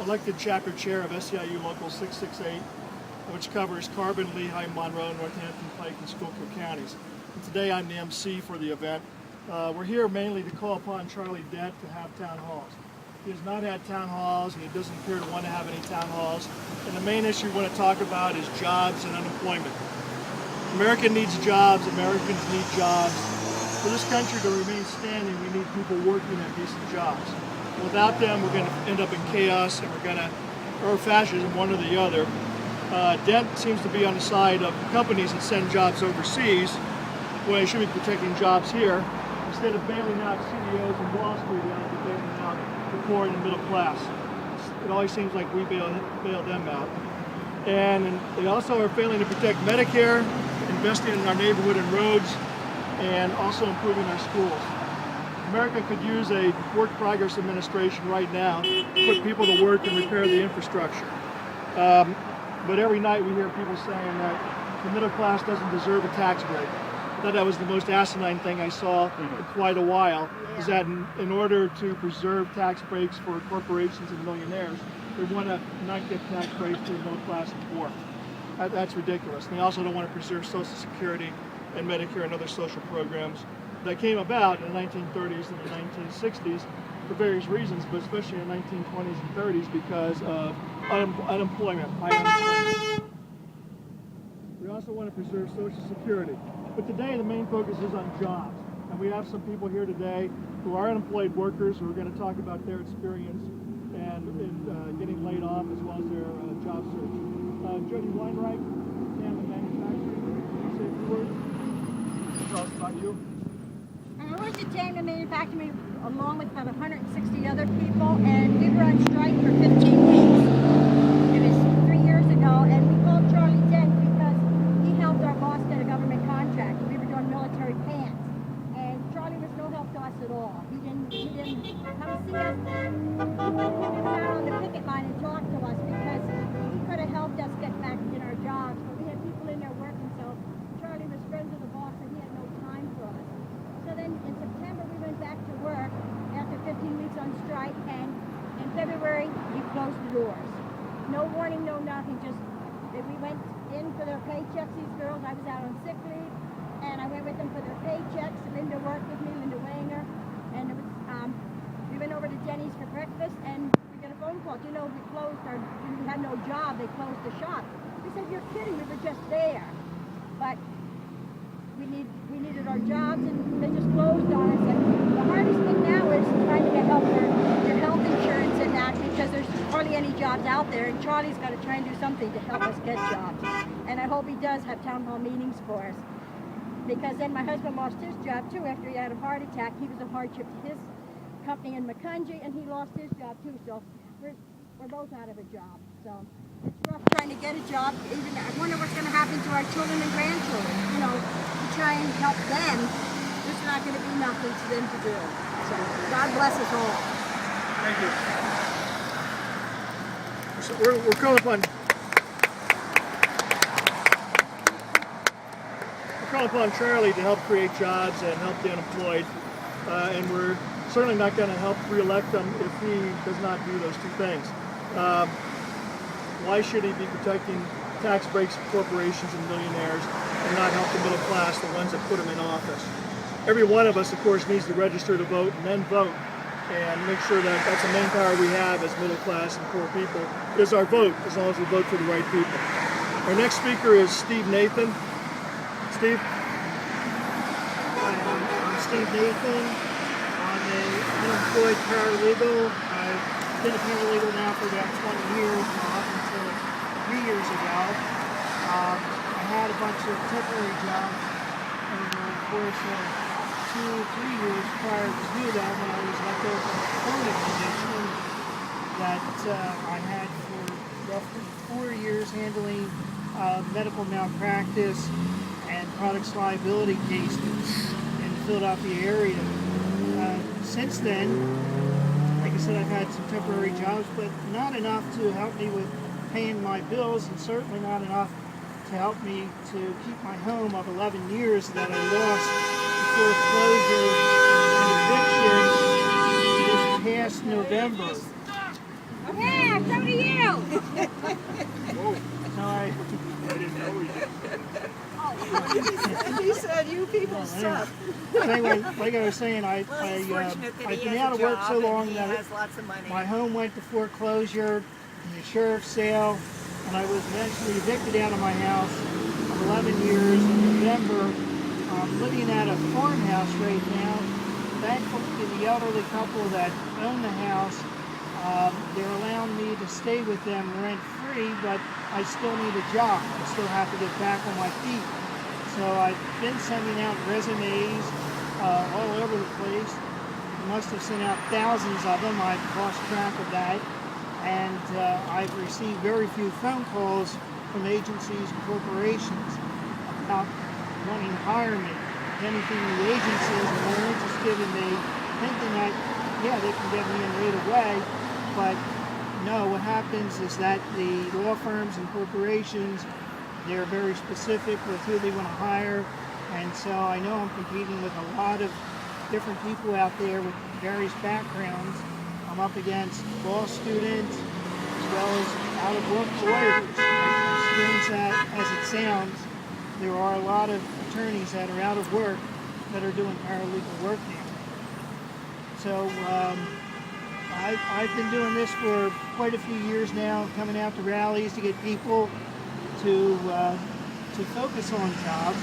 elected chapter chair of SEIU Local 668, which covers Carbon, Lehigh, Monroe, Northampton, Pike, and Schuylkill counties. And today I'm the MC for the event. We're here mainly to call upon Charlie Dent to have town halls. He has not had town halls, and he doesn't appear to want to have any town halls. And the main issue we want to talk about is jobs and unemployment. America needs jobs, Americans need jobs. For this country to remain standing, we need people working at decent jobs. Without them, we're going to end up in chaos, and we're going to, or fascism, one or the other. Dent seems to be on the side of companies that send jobs overseas, when they should be protecting jobs here, instead of bailing out CEOs and Wall Street out, they're bailing out the poor and the middle class. It always seems like we bail them out. And they also are failing to protect Medicare, investing in our neighborhood and roads, and also improving our schools. America could use a work progress administration right now to put people to work and repair the infrastructure. But every night we hear people saying that the middle class doesn't deserve a tax break. I thought that was the most asinine thing I saw in quite a while, is that in order to preserve tax breaks for corporations and millionaires, they want to not give tax breaks to the middle class and poor. That's ridiculous. And they also don't want to preserve Social Security and Medicare and other social programs that came about in the 1930s and the 1960s for various reasons, but especially in the 1920s and 30s because of unemployment, high unemployment. We also want to preserve Social Security. But today the main focus is on jobs. And we have some people here today who are unemployed workers who are going to talk about their experience and getting laid off as well as their job search. Jody Weinreich, Tampa Manufacturing, can you say a few words? Tell us about you. I worked at Tampa Manufacturing along with about 160 other people, and we were on strike for 15 weeks. It was 3 years ago, and we called Charlie Dent because he helped our boss get a government contract. We were doing military pants, and Charlie was no help to us at all. He didn't come see us. He was out on the picket line and talked to us because he could have helped us get back in our jobs, but we had people in there working, so Charlie was friends with the boss, and he had no time for us. So then in September we went back to work after 15 weeks on strike, and in February he closed the doors. No warning, no nothing, just we went in for their paychecks, these girls. I was out on sick leave, and I went with them for their paychecks. Linda worked with me, Linda Wanger, and it was, we went over to Jenny's for breakfast, and we got a phone call. You know, we had no job, they closed the shop. We said, you're kidding, we were just there. But we needed our jobs, and they just closed on us. And the hardest thing now is trying to get help for your health insurance and that, because there's hardly any jobs out there, and Charlie's got to try and do something to help us get jobs. And I hope he does have town hall meetings for us, because then my husband lost his job too after he had a heart attack. He was a hardship to his company in Macungie, and he lost his job too. So we're both out of a job. So it's rough trying to get a job. Even I wonder what's going to happen to our children and grandchildren. You know, to try and help them, there's not going to be nothing for them to do. So God bless us all. Thank you. So we're calling upon Charlie to help create jobs and help the unemployed, and we're certainly not going to help re-elect him if he does not do those two things. Why should he be protecting tax breaks for corporations and millionaires and not help the middle class, the ones that put him in office? Every one of us, of course, needs to register to vote and then vote, and make sure that that's the main power we have as middle class and poor people, is our vote, as long as we vote for the right people. Our next speaker is Steve Nathan. Steve? Hi, I'm Steve Nathan. I'm an unemployed paralegal. I've been a paralegal now for about 20 years, now up until 3 years ago. I had a bunch of temporary jobs over the course of 2-3 years prior to that, when I was let go from a chronic condition that I had for roughly 4 years, handling medical malpractice and products liability cases in the Philadelphia area. Since then, like I said, I've had some temporary jobs, but not enough to help me with paying my bills, and certainly not enough to help me to keep my home of 11 years that I lost before closure and eviction this past November. anyway. So anyway, like I was saying, Well, he's fortunate that I've he been has out a of work job so long and he that has lots of money. my home went to foreclosure and the sheriff's sale, and I was eventually evicted out of my house of 11 years in November. I'm living at a farmhouse right now. Thankfully, the elderly couple that own the house, they're allowing me to stay with them rent-free, but I still need a job. I still have to get back on my feet. So I've been sending out resumes all over the place. I must have sent out thousands of them. I've lost track of that. And I've received very few phone calls from agencies and corporations about wanting to hire me. If anything, the agencies are more interested in me thinking that, yeah, they can get me in right away. But no, what happens is that the law firms and corporations, they're very specific with who they want to hire. And so I know I'm competing with a lot of different people out there with various backgrounds. I'm up against law students as well as out-of-work lawyers. As strange as it sounds, there are a lot of attorneys that are out of work that are doing paralegal work now. So I've been doing this for quite a few years now, coming out to rallies to get people to focus on jobs.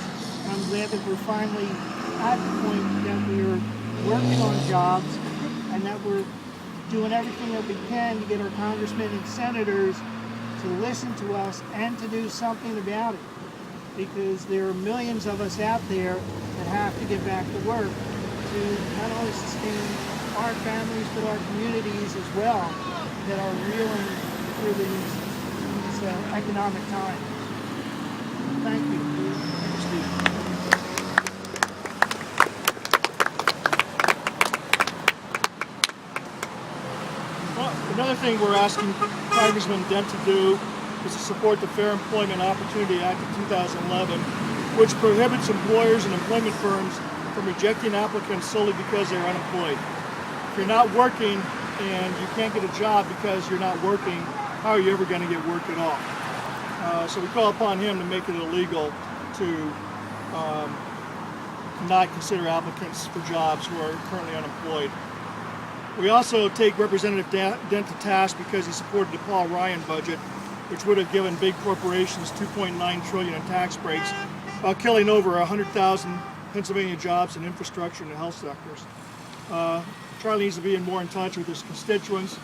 I'm glad that we're finally at the point that we're working on jobs and that we're doing everything that we can to get our congressmen and senators to listen to us and to do something about it. Because there are millions of us out there that have to get back to work to not only sustain our families but our communities as well that are reeling through these economic times. Thank you. Well, another thing we're asking Congressman Dent to do is to support the Fair Employment Opportunity Act of 2011, which prohibits employers and employment firms from rejecting applicants solely because they're unemployed. If you're not working and you can't get a job because you're not working, how are you ever going to get work at all? So we call upon him to make it illegal to not consider applicants for jobs who are currently unemployed. We also take Representative Dent to task because he supported the Paul Ryan budget, which would have given big corporations $2.9 trillion in tax breaks, while killing over 100,000 Pennsylvania jobs in infrastructure and the health sectors. Charlie needs to be more in touch with his constituents.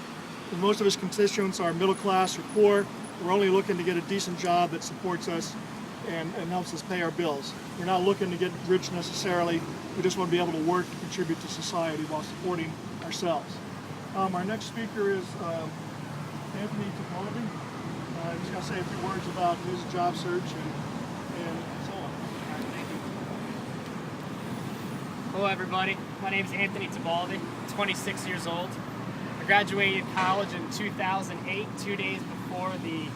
And most of his constituents are middle class or poor. We're only looking to get a decent job that supports us and helps us pay our bills. We're not looking to get rich necessarily. We just want to be able to work and contribute to society while supporting ourselves. Our next speaker is Anthony Tipaldi. He's going to say a few words about his job search and so on. Thank you. Hello everybody, my name is Anthony Tipaldi, 26 years old. I graduated college in 2008, 2 days before the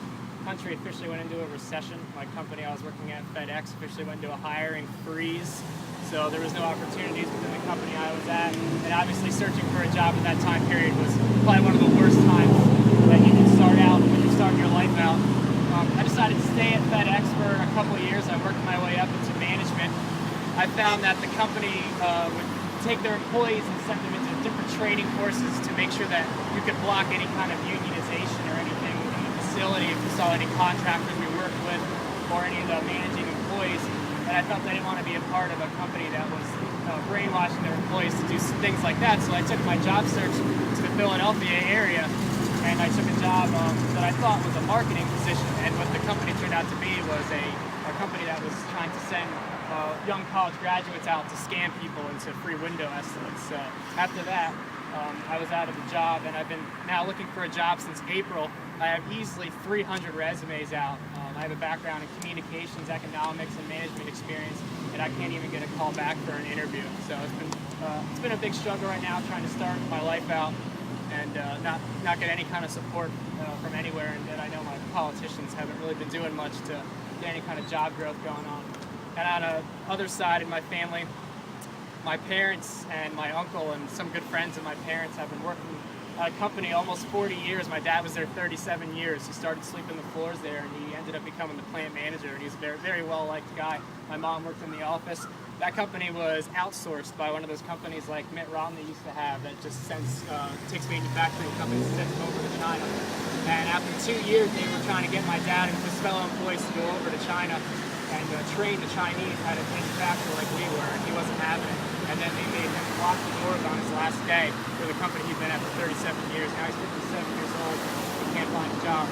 country officially went into a recession. My company I was working at, FedEx, officially went into a hiring freeze. So there was no opportunities within the company I was at. And obviously searching for a job at that time period was probably one of the worst times that you can start out when you're starting your life out. I decided to stay at FedEx for a couple of years. I worked my way up into management. I found that the company would take their employees and send them into different training courses to make sure that you could block any kind of unionization or anything in the facility if you saw any contractors we worked with or any of the managing employees. And I felt I didn't want to be a part of a company that was brainwashing their employees to do things like that. So I took my job search to the Philadelphia area, and I took a job that I thought was a marketing position. And what the company turned out to be was a company that was trying to send young college graduates out to scam people into free window estimates. So after that, I was out of a job, and I've been now looking for a job since April. I have easily 300 resumes out. I have a background in communications, economics, and management experience, and I can't even get a call back for an interview. So it's been a big struggle right now, trying to start my life out and not get any kind of support from anywhere. And I know my politicians haven't really been doing much to get any kind of job growth going on. And on the other side in my family, my parents and my uncle and some good friends of my parents have been working at a company almost 40 years. My dad was there 37 years. He started sleeping the floors there, and he ended up becoming the plant manager, and he's a very, very well-liked guy. My mom worked in the office. that company was outsourced by one of those companies like Mitt Romney used to have that just takes manufacturing companies and sends them over to China. And after 2 years, they were trying to get my dad and his fellow employees to go over to China and train the Chinese how to manufacture like we were, and he wasn't having it. And then they made him lock the doors on his last day with a company he'd been at for 37 years. Now he's 57 years old, he can't find a job.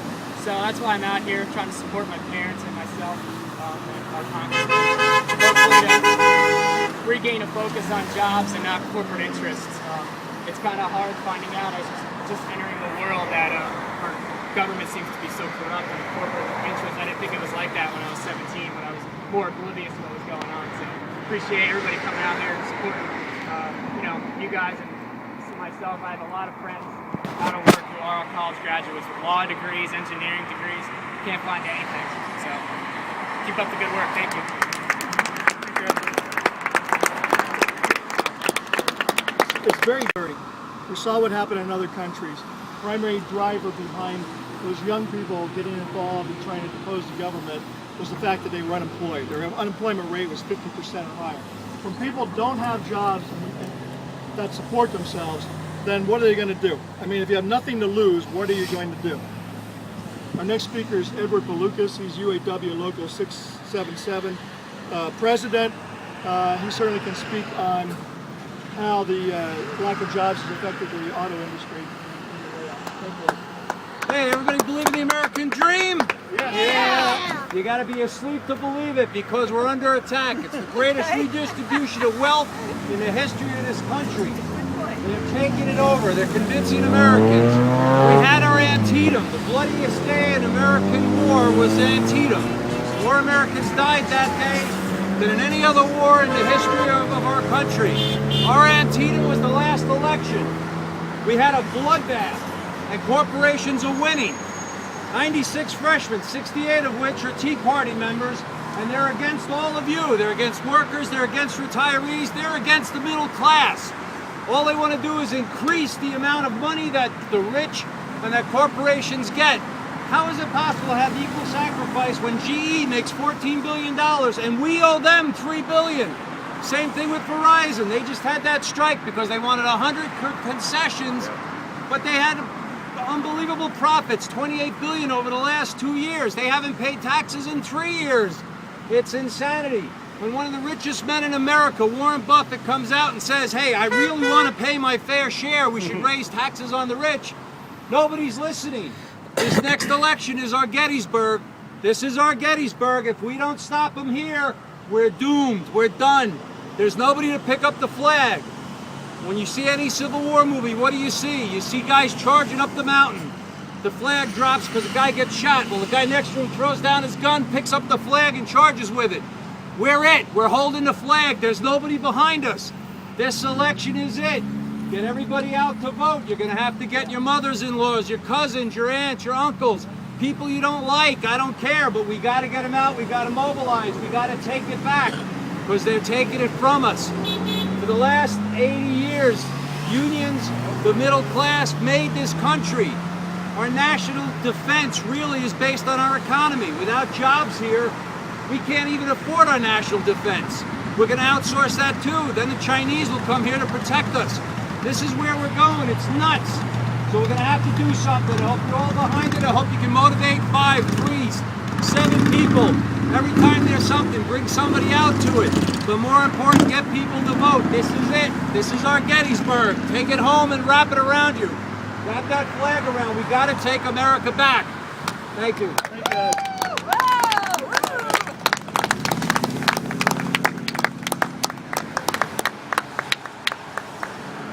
So that's why I'm out here trying to support my parents and myself and our congressman. Hopefully to regain a focus on jobs and not corporate interests. It's kind of hard finding out. I was just entering the world that our government seems to be so corrupt and corporate interests. I didn't think it was like that when I was 17, when I was more oblivious to what was going on. So appreciate everybody coming out here and supporting, you guys and myself. I have a lot of friends out of work who are college graduates with law degrees, engineering degrees. Can't find anything. So keep up the good work. Thank you. It's very dirty. We saw what happened in other countries. Primary driver behind those young people getting involved in trying to depose the government was the fact that they were unemployed. Their unemployment rate was 50% or higher. When people don't have jobs that support themselves, then what are they going to do? I mean, if you have nothing to lose, what are you going to do? Our next speaker is Edward Balukas. He's UAW Local 677 president. He certainly can speak on how the lack of jobs has affected the auto industry. Hey, everybody believe in the American dream? Yeah. You gotta be asleep to believe it because we're under attack. It's the greatest redistribution of wealth in the history of this country. They're taking it over. They're convincing Americans. We had our Antietam. The bloodiest day in American war was Antietam. More Americans died that day than in any other war in the history of our country. Our Antietam was the last election. We had a bloodbath, and corporations are winning. 96 freshmen, 68 of which are Tea Party members, and they're against all of you. They're against workers, they're against retirees, they're against the middle class. All they want to do is increase the amount of money that the rich and that corporations get. How is it possible to have equal sacrifice when GE makes $14 billion and we owe them $3 billion? Same thing with Verizon. They just had that strike because they wanted 100 concessions, but they had unbelievable profits, $28 billion over the last 2 years. They haven't paid taxes in 3 years. It's insanity. When one of the richest men in America, Warren Buffett, comes out and says, hey, I really want to pay my fair share, we should raise taxes on the rich, nobody's listening. This next election is our Gettysburg. This is our Gettysburg. If we don't stop them here, we're doomed. We're done. There's nobody to pick up the flag. When you see any Civil War movie, what do? You see guys charging up the mountain. The flag drops because a guy gets shot. Well, the guy next to him throws down his gun, picks up the flag, and charges with it. We're it. We're holding the flag. There's nobody behind us. This election is it. Get everybody out to vote. You're going to have to get your mothers-in-laws, your cousins, your aunts, your uncles, people you don't like. I don't care, but we got to get them out. We got to mobilize. We got to take it back because they're taking it from us. For the last 80 years, unions, the middle class made this country. Our national defense really is based on our economy. Without jobs here, we can't even afford our national defense. We're going to outsource that too. Then the Chinese will come here to protect us. This is where we're going. It's nuts. So we're going to have to do something. I hope you're all behind it. I hope you can motivate 5, 3, 7 people. Every time there's something, bring somebody out to it. But more important, get people to vote. This is it. This is our Gettysburg. Take it home and wrap it around you. Wrap that flag around. We got to take America back. Thank you. Thank you.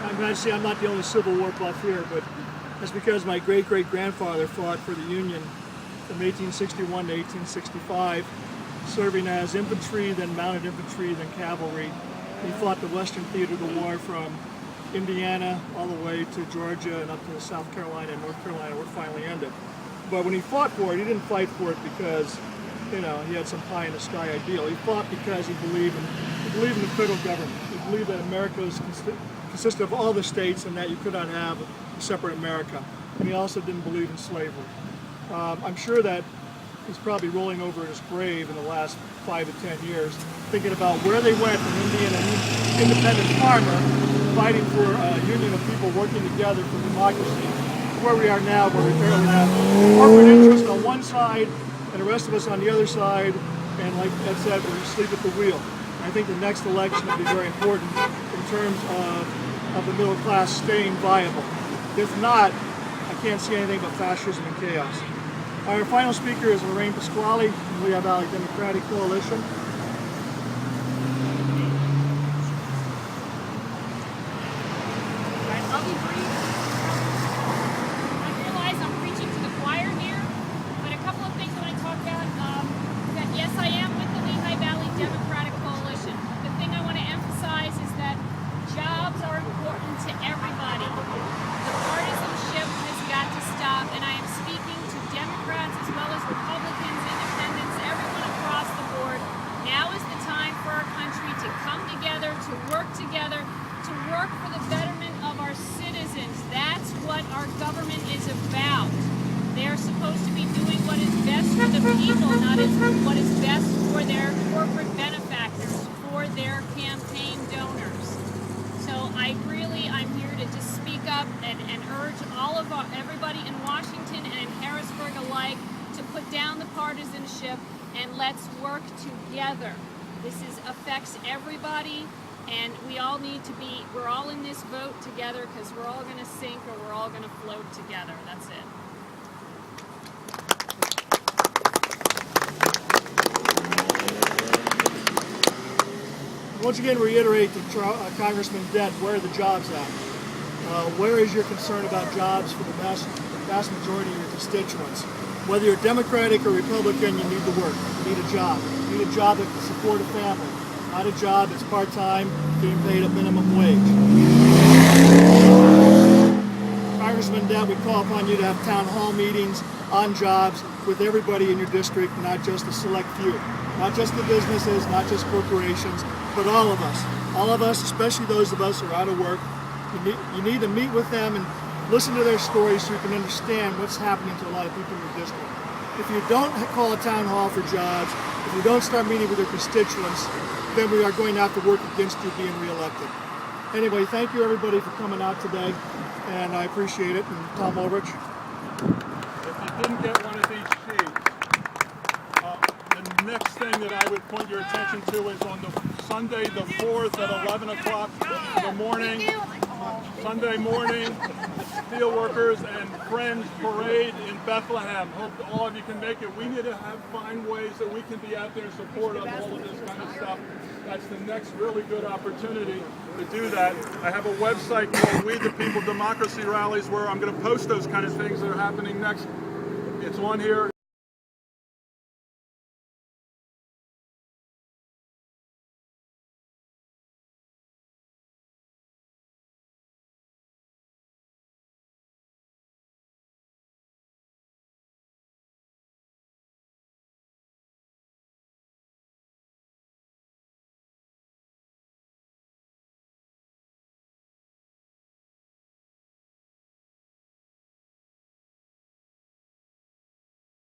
I'm glad to see I'm not the only Civil War buff here, but that's because my great-great-grandfather fought for the Union from 1861 to 1865, serving as infantry, then mounted infantry, then cavalry. He fought the Western Theater of the War from Indiana all the way to Georgia and up to South Carolina and North Carolina, where it finally ended. But when he fought for it, he didn't fight for it because, he had some pie-in-the-sky ideal. He fought because he believed in the federal government. He believed that America consisted of all the states and that you could not have a separate America. And he also didn't believe in slavery. I'm sure that is probably rolling over in his grave in the last 5 to 10 years, thinking about where they went from being an independent farmer, fighting for a union of people working together for democracy, to where we are now, where we apparently have corporate interest on one side and the rest of us on the other side, and like Ed said, we're asleep at the wheel. I think the next election will be very important in terms of the middle class staying viable. If not, I can't see anything but fascism and chaos. Our final speaker is Lorraine Pasquale from the Lehigh Valley Democratic Coalition. I'll be brief. I realize I'm preaching to the choir here, but a couple of things I want to talk about. That yes, I am with the Lehigh Valley Democratic Coalition. The thing I want to emphasize is that jobs are important to everybody. The partisanship has got to stop, and I am speaking to Democrats as well as Republicans, independents, everyone across the board. Now is the time for our country to come together, to work for the betterment of our citizens. That's what our government is about. They're supposed to be doing what is best for the people, not what is best for their corporate benefactors, for their campaign donors. So I'm here to just speak up and urge everybody in Washington and in Harrisburg alike to put down the partisanship and let's work together. This affects everybody, and we all need to we're all in this boat together because we're all going to sink or we're all going to float together. That's it. Once again, reiterate to Congressman Dent, where are the jobs at? Where is your concern about jobs for the vast majority of your constituents? Whether you're Democratic or Republican, you need to work. You need a job. You need a job that can support a family, not a job that's part-time, being paid a minimum wage. Congressman Dent, we call upon you to have town hall meetings on jobs with everybody in your district, not just a select few. Not just the businesses, not just corporations, but all of us. All of us, especially those of us who are out of work. You need to meet with them and listen to their stories so you can understand what's happening to a lot of people in your district. If you don't call a town hall for jobs, if you don't start meeting with your constituents, then we are going to have to work against you being reelected. Anyway, thank you everybody for coming out today, and I appreciate it. And Tom Ulrich. If you didn't get one of these sheets, the next thing that I would point your attention to is on the Sunday the 4th at 11 o'clock in the morning, Sunday morning, Steelworkers and Friends Parade in Bethlehem. Hope all of you can make it. We need to find ways that we can be out there in support of all of this kind of stuff. That's the next really good opportunity to do that. I have a website called We the People Democracy Rallies where I'm going to post those kind of things that are happening next. It's on here.